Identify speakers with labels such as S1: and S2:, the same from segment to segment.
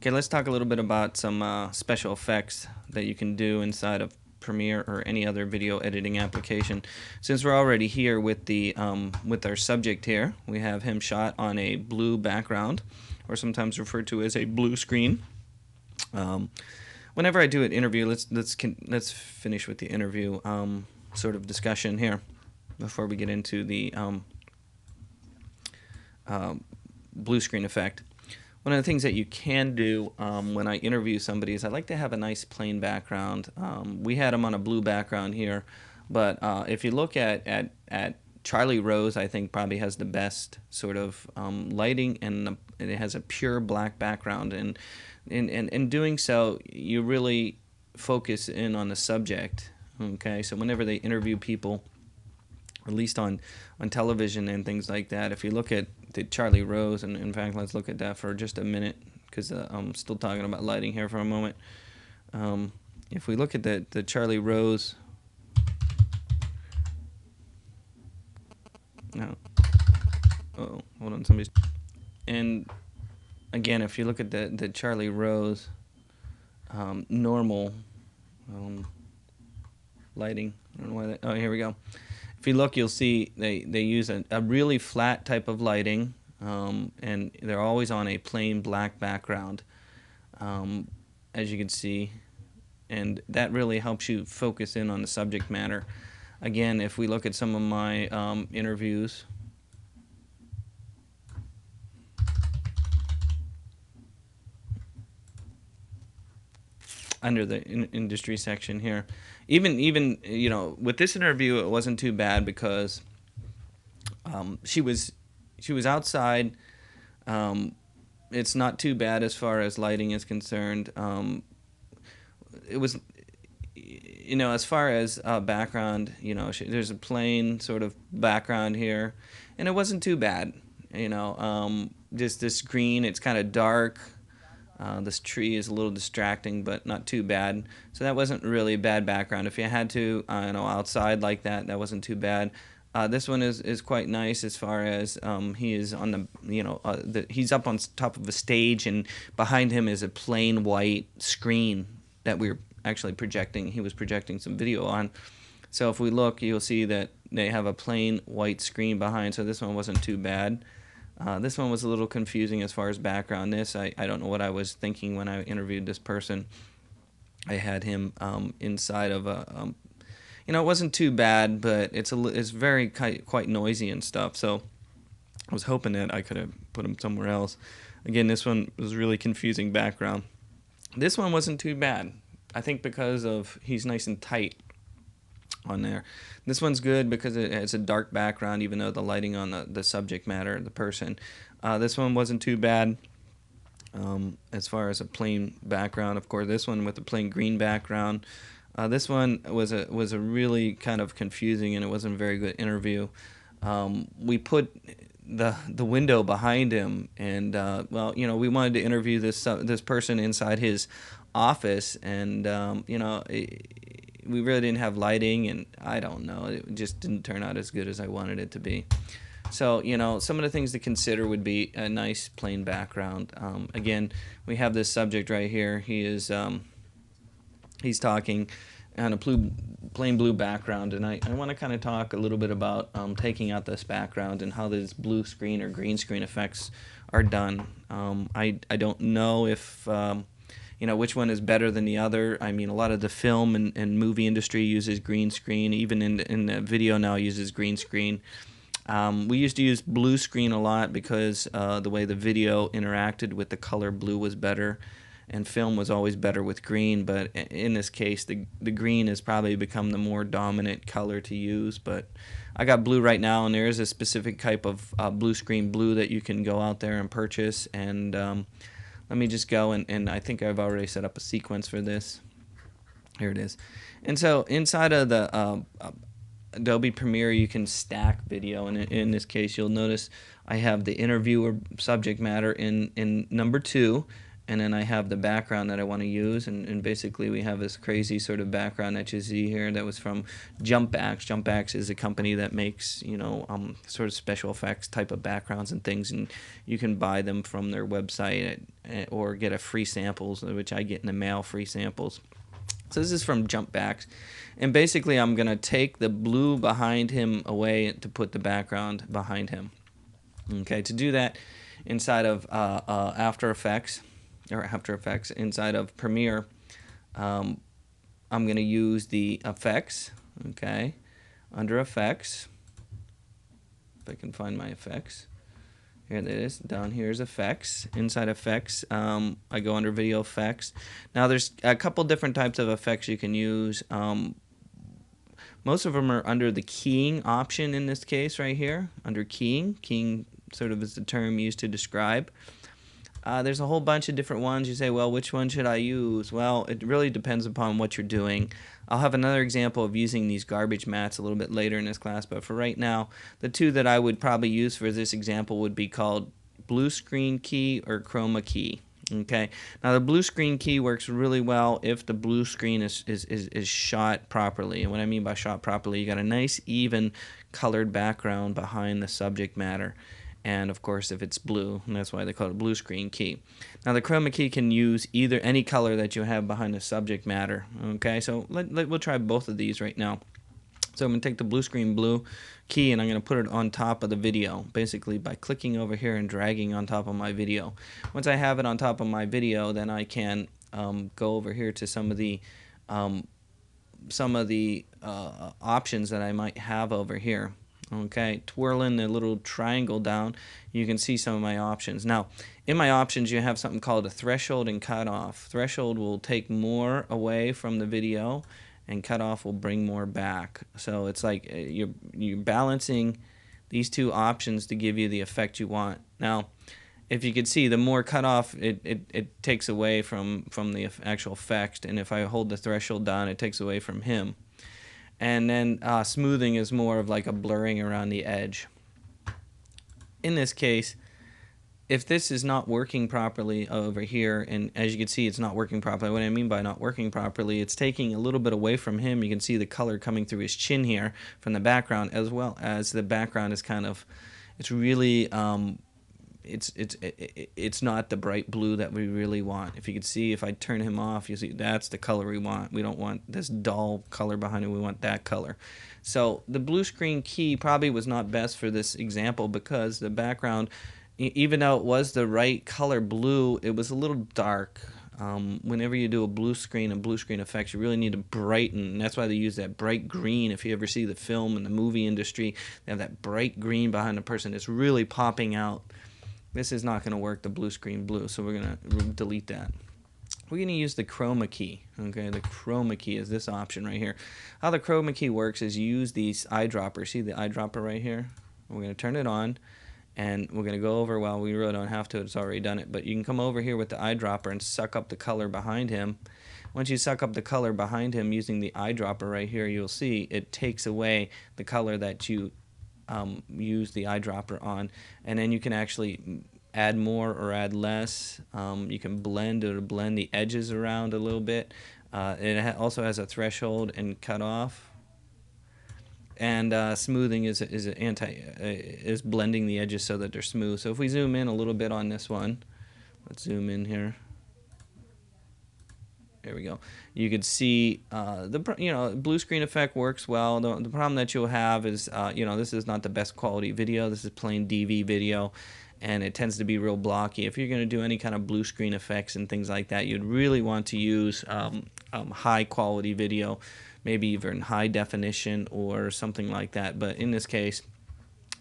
S1: Okay, let's talk a little bit about some special effects that you can do inside of Premiere or any other video editing application. Since we're already here with the with our subject here, we have him shot on a blue background, or sometimes referred to as a blue screen. Whenever I do an interview, let's finish with the interview sort of discussion here before we get into the blue screen effect. One of the things that you can do when I interview somebody is I like to have a nice plain background. We had him on a blue background here, but if you look at Charlie Rose, I think probably has the best sort of lighting, and it has a pure black background. And in doing so, you really focus in on the subject. Okay, so whenever they interview people, at least on television and things like that, if you look at the Charlie Rose, and in fact, let's look at that for just a minute, because I'm still talking about lighting here for a moment. If we look at the Charlie Rose, no, oh, hold on, somebody's, and again, if you look at the Charlie Rose normal lighting, I don't know why that, oh, here we go. If you look, you'll see they use a really flat type of lighting, and they're always on a plain black background, as you can see, and that really helps you focus in on the subject matter. Again, if we look at some of my interviews, under the industry section here, even you know, with this interview, it wasn't too bad because she was outside. It's not too bad as far as lighting is concerned. It was, you know, as far as background, you know, there's a plain sort of background here, and it wasn't too bad. You know, just this green, it's kind of dark. This tree is a little distracting, but not too bad. So that wasn't really a bad background. If you had to, you know, outside like that, that wasn't too bad. This one is quite nice as far as he is on the, you know, he's up on top of a stage, and behind him is a plain white screen that we're actually projecting. He was projecting some video on. So if we look, you'll see that they have a plain white screen behind. So this one wasn't too bad. This one was a little confusing as far as background. I don't know what I was thinking when I interviewed this person. I had him inside of a, you know, it wasn't too bad, but it's very quite noisy and stuff. So I was hoping that I could have put him somewhere else. Again, this one was really confusing background. This one wasn't too bad. I think because of he's nice and tight on there. This one's good because it has a dark background, even though the lighting on the subject matter, the person. This one wasn't too bad as far as a plain background. Of course, this one with a plain green background. This one was a really kind of confusing, and it wasn't a very good interview. We put the window behind him, and well, you know, we wanted to interview this person inside his office, and you know, we really didn't have lighting, and I don't know, it just didn't turn out as good as I wanted it to be. So, you know, some of the things to consider would be a nice plain background. Again, we have this subject right here. He's talking on a plain blue background, and I want to kind of talk a little bit about taking out this background and how these blue screen or green screen effects are done. I don't know if you know, which one is better than the other. I mean, a lot of the film and movie industry uses green screen. Even in the video now uses green screen. We used to use blue screen a lot because the way the video interacted with the color blue was better, and film was always better with green. But in this case, the green has probably become the more dominant color to use. But I got blue right now, and there is a specific type of blue screen blue that you can go out there and purchase. And let me just go, and I think I've already set up a sequence for this. Here it is. And so inside of the Adobe Premiere, you can stack video, and in this case, you'll notice I have the interviewer subject matter in number 2, and then I have the background that I want to use, and basically we have this crazy sort of background that you see here that was from Jumpbacks. Jumpbacks is a company that makes, you know, sort of special effects type of backgrounds and things, and you can buy them from their website or get a free samples, which I get in the mail, free samples. So this is from Jumpbacks, and basically I'm going to take the blue behind him away to put the background behind him. Okay, to do that inside of After Effects, inside of Premiere, I'm going to use the effects. Okay, under effects, if I can find my effects, here it is. Down here is effects. Inside effects, I go under video effects. Now there's a couple different types of effects you can use. Most of them are under the keying option in this case right here, under keying. Keying sort of is the term used to describe. There's a whole bunch of different ones. You say, well, which one should I use? Well, it really depends upon what you're doing. I'll have another example of using these garbage mats a little bit later in this class, but for right now, the two that I would probably use for this example would be called blue screen key or chroma key. Okay, now the blue screen key works really well if the blue screen is shot properly. And what I mean by shot properly, you got a nice even colored background behind the subject matter. And of course if it's blue, and that's why they call it blue screen key. Now the chroma key can use either any color that you have behind the subject matter. Okay, so we'll try both of these right now. So I'm going to take the blue screen blue key and I'm going to put it on top of the video, basically by clicking over here and dragging on top of my video. Once I have it on top of my video, then I can go over here to some of the options that I might have over here. Okay, twirling the little triangle down, you can see some of my options. Now, in my options, you have something called a threshold and cutoff. Threshold will take more away from the video, and cutoff will bring more back. So it's like you're balancing these two options to give you the effect you want. Now, if you could see, the more cutoff, it takes away from the actual effect, and if I hold the threshold down, it takes away from him. And then smoothing is more of like a blurring around the edge. In this case, if this is not working properly over here, and as you can see it's not working properly, what I mean by not working properly, it's taking a little bit away from him. You can see the color coming through his chin here from the background, as well as the background is kind of, it's really it's not the bright blue that we really want. If you could see, if I turn him off, you see that's the color we want. We don't want this dull color behind it. We want that color. So the blue screen key probably was not best for this example because the background, even though it was the right color blue, it was a little dark. Whenever you do a blue screen and blue screen effects, you really need to brighten, and that's why they use that bright green. If you ever see the film and the movie industry, they have that bright green behind the person. It's really popping out. This is not going to work, the blue screen blue, so we're going to delete that. We're going to use the chroma key. Okay, the chroma key is this option right here. How the chroma key works is you use these eyedroppers. See the eyedropper right here? We're going to turn it on, and we're going to go over, well, we really don't have to, it's already done it, but you can come over here with the eyedropper and suck up the color behind him. Once you suck up the color behind him using the eyedropper right here, you'll see it takes away the color that you use the eyedropper on, and then you can actually add more or add less. You can blend the edges around a little bit. It also has a threshold and cutoff, and smoothing is blending the edges so that they're smooth. So if we zoom in a little bit on this one, let's zoom in here. There we go. You could see the blue screen effect works well. The problem that you'll have is this is not the best quality video. This is plain DV video, and it tends to be real blocky. If you're going to do any kind of blue screen effects and things like that, you'd really want to use high quality video, maybe even high definition or something like that. But in this case,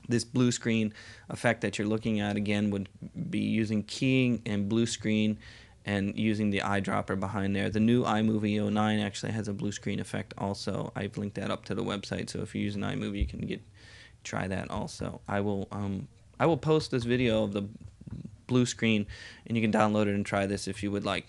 S1: this blue screen effect that you're looking at again would be using keying and blue screen and using the eyedropper behind there. The new iMovie 09 actually has a blue screen effect also. I've linked that up to the website, so if you use an iMovie, you can try that also. I will post this video of the blue screen, and you can download it and try this if you would like.